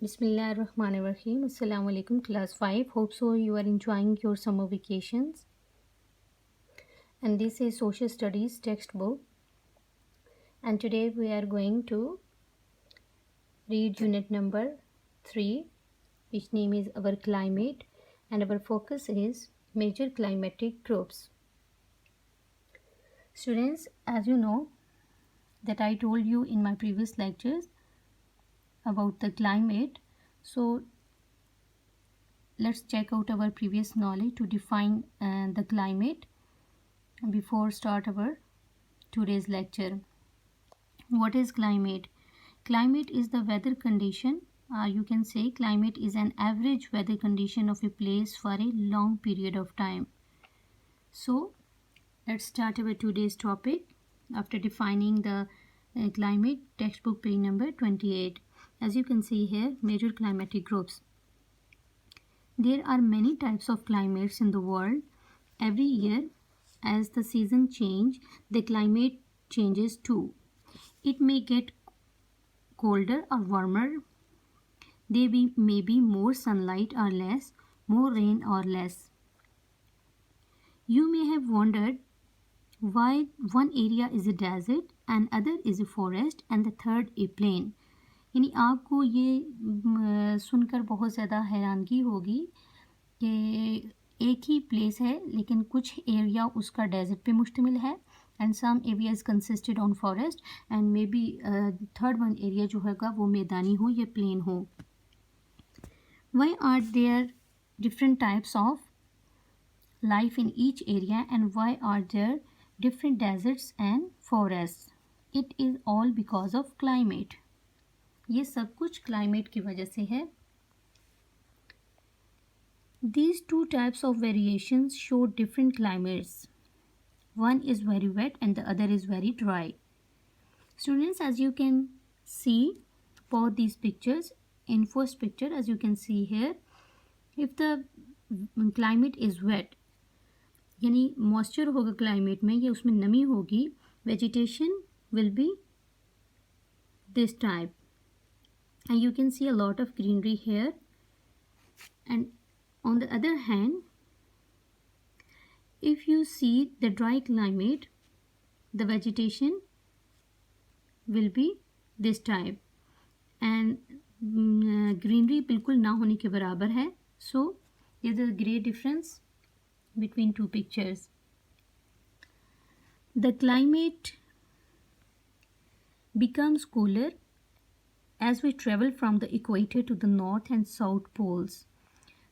Bismillahirrahmanirrahim. Assalamu alaikum, class 5. Hope so you are enjoying your summer vacations. And this is social studies textbook. And today we are going to read unit number 3, which name is Our Climate, and our focus is major climatic groups. Students, as you know that I told you in my previous lectures about the climate, so let's check out our previous knowledge to define the climate before start our today's lecture. What is climate? Climate is the weather condition. You can say climate is an average weather condition of a place for a long period of time. So let's start our today's topic after defining the climate. Textbook page number 28. As you can see here, major climatic groups. There are many types of climates in the world. Every year, as the season change, the climate changes too. It may get colder or warmer. There may be more sunlight or less, more rain or less. You may have wondered why one area is a desert and other is a forest and the third a plain. यानी आपको ये सुनकर बहुत ज़्यादा हैरानगी होगी कि एक ही place है लेकिन कुछ एरिया उसका डेजर्ट पे मुश्तमिल है and some areas consisted on forest and maybe third one area जो होगा वो मैदानी हो या plain हो. Why are there different types of life in each area and why are there different deserts and forests? It is all because of climate. ये सब कुछ climate की वजह से है. These two types of variations show different climates. One is very wet and the other is very dry. Students, as you can see both these pictures, in first picture as you can see here, if the climate is wet, यानी moisture होगा climate में या उसमें नमी होगी, vegetation will be this type and you can see a lot of greenery here. And on the other hand, if you see the dry climate, the vegetation will be this type and greenery बिल्कुल ना होने के बराबर है. So there is a great difference between two pictures. The climate becomes cooler as we travel from the equator to the north and south poles.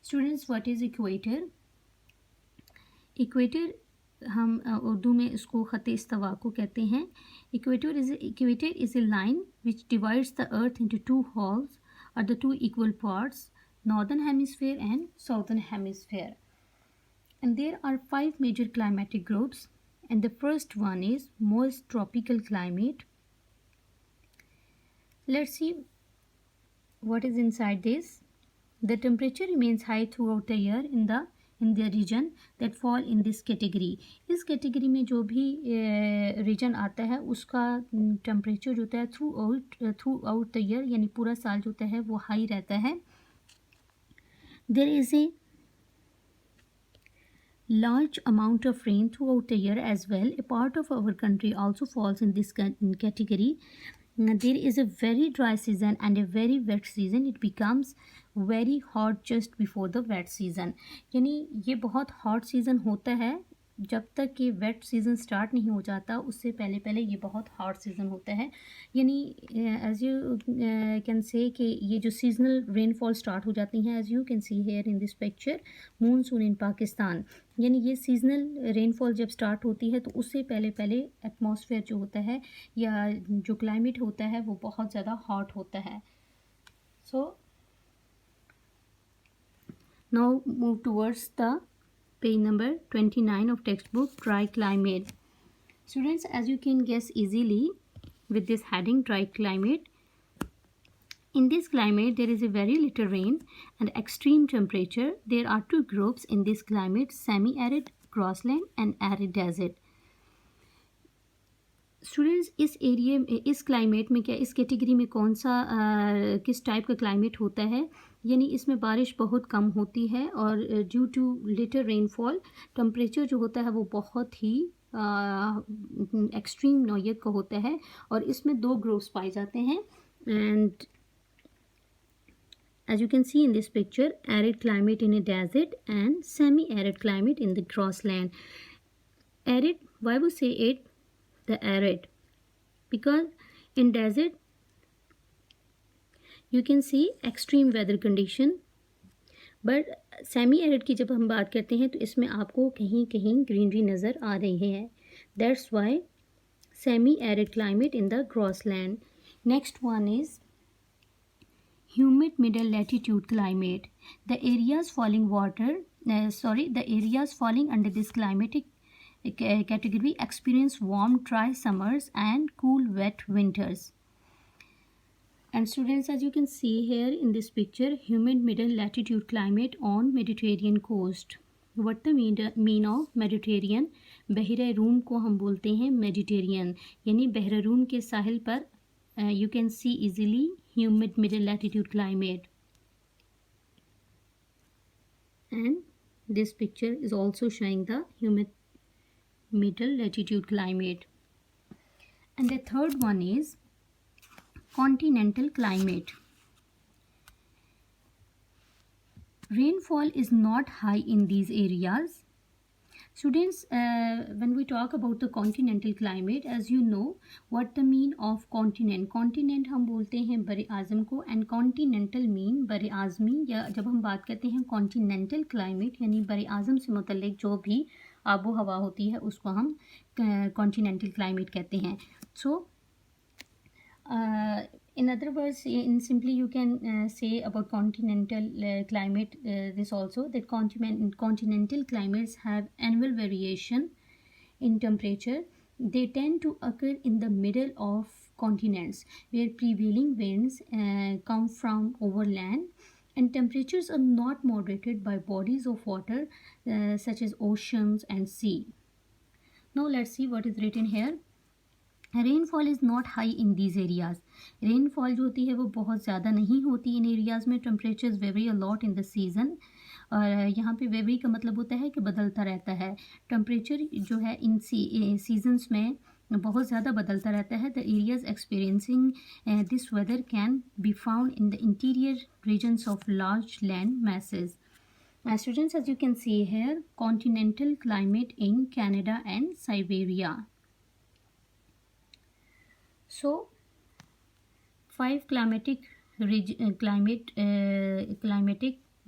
Students, what is equator? Equator हम उर्दू में इसको ख़त इस्तवा को कहते हैं. Equator is a line which divides the earth into two halves or the two equal parts, northern hemisphere and southern hemisphere. And there are 5 major climatic groups and the first one is moist tropical climate. Let's see what is inside this. The temperature remains high throughout the year in the region that fall in this category. इस category में जो भी region आता है उसका temperature जो होता है throughout the year यानी पूरा साल जो होता है वो high रहता है. There is a large amount of rain throughout the year as well. A part of our country also falls in this category. There is a very dry season and a very wet season. It becomes very hot just before the wet season. यानी ये बहुत hot season होता है जब तक कि wet season start नहीं हो जाता उससे पहले पहले ये बहुत hot season होता है. यानी as you can say कि ये जो seasonal rainfall start हो जाती हैं as you can see here in this picture, monsoon in Pakistan. यानी ये seasonal rainfall जब start होती है तो उससे पहले पहले atmosphere जो होता है या जो climate होता है वो बहुत ज़्यादा hot होता है. So now move towards the page number 29 of textbook, dry climate. Students, as you can guess easily with this heading, dry climate. In this climate there is a very little rain and extreme temperature. There are two groups in this climate, semi-arid grassland and arid desert. Students इस area में, इस climate में, क्या इस category में कौन सा किस टाइप का क्लाइमेट होता है, यानी इसमें बारिश बहुत कम होती है और due to little rainfall temperature जो होता है वो बहुत ही एक्सट्रीम नौयत का होता है और इसमें दो ग्रुप्स पाए जाते हैं. And as you can see in this picture, arid climate in a desert and semi-arid climate in the grassland. Arid, why we say it the arid? Because in desert you can see extreme weather condition, but semi arid की जब हम बात करते हैं तो इसमें आपको कहीं कहीं ग्रीनरी नज़र आ रही है. That's why semi arid climate in the grassland. Next one is humid middle latitude climate. The areas falling under this climatic category experience warm dry summers and cool wet winters. And students, as you can see here in this picture, humid middle latitude climate on Mediterranean coast. What the mean of Mediterranean? बहरा room को हम बोलते हैं Mediterranean, यानी बहरा room के साहिल पर you can see easily humid middle latitude climate. And this picture is also showing the humid middle latitude climate. And the third one is continental climate. Rainfall is not high in these areas. Students, when we talk about the continental climate, as you know what the mean of continent. Continent हम बोलते हैं बर आज़म को, and continental mean बर आज़मी, या जब हम बात करते हैं continental climate यानी बर आज़म से मुतल्लिक जो भी आबो हवा होती है उसको हम continental climate कहते हैं. So in other words, in simply you can say about continental climate this also, that continental climates have annual variation in temperature. They tend to occur in the middle of continents where prevailing winds come from overland and temperatures are not moderated by bodies of water such as oceans and sea. Now let's see what is written here. Rainfall is not high in these areas. Rainfall जो होती है वो बहुत ज़्यादा नहीं होती इन areas में. Temperatures very a lot in the season. और यहाँ पे वेरी का मतलब होता है कि बदलता रहता है. टेम्परेचर जो है इन सीजन्स में बहुत ज़्यादा बदलता रहता है. The areas experiencing this weather can be found in the interior regions of large land masses. Students, as you can see here, continental climate in Canada and Siberia. So 5 climatic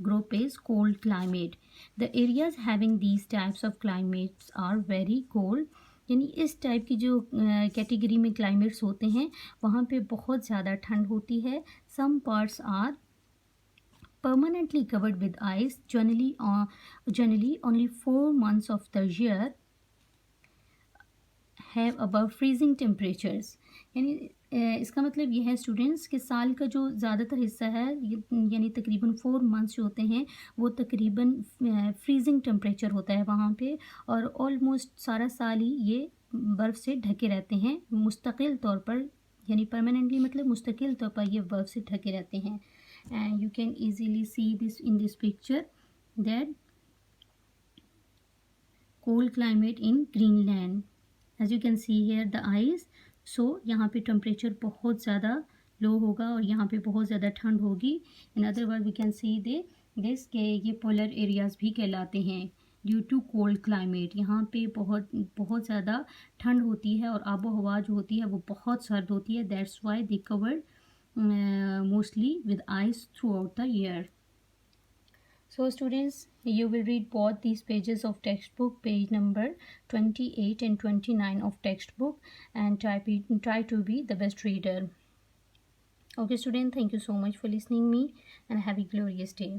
group is cold climate. The areas having these types of climates are very cold. यानी इस type की जो category में climates होते हैं वहाँ पे बहुत ज़्यादा ठंड होती है. Some parts are permanently covered with ice. Generally only 4 months of the year have above freezing temperatures. यानी इसका मतलब ये है स्टूडेंट्स कि साल का जो ज़्यादातर हिस्सा है यानी तकरीबन 4 मंथ्स जो होते हैं वो तकरीबन फ्रीजिंग टेम्परेचर होता है वहाँ पे, और ऑलमोस्ट सारा साल ही ये बर्फ़ से ढके रहते हैं मुस्तकिल तौर पर, यानी परमानेंटली मतलब मुस्तकिल तौर पर ये बर्फ़ से ढके रहते हैं. And you can easily see this in this picture that cold climate in Greenland. As you can see here the ice. So यहाँ पे टेम्परेचर बहुत ज़्यादा लो होगा और यहाँ पे बहुत ज़्यादा ठंड होगी. In other word we can see this के ये पोलर एरियाज़ भी कहलाते हैं ड्यू टू कोल्ड क्लाइमेट. यहाँ पे बहुत ज़्यादा ठंड होती है और आबो हवा जो होती है वो बहुत सर्द होती है. That's why they covered mostly with ice through out the year. So students, you will read both these pages of textbook, page number 28 and 29 of textbook, and try to be the best reader. Okay student, thank you so much for listening me and have a glorious day.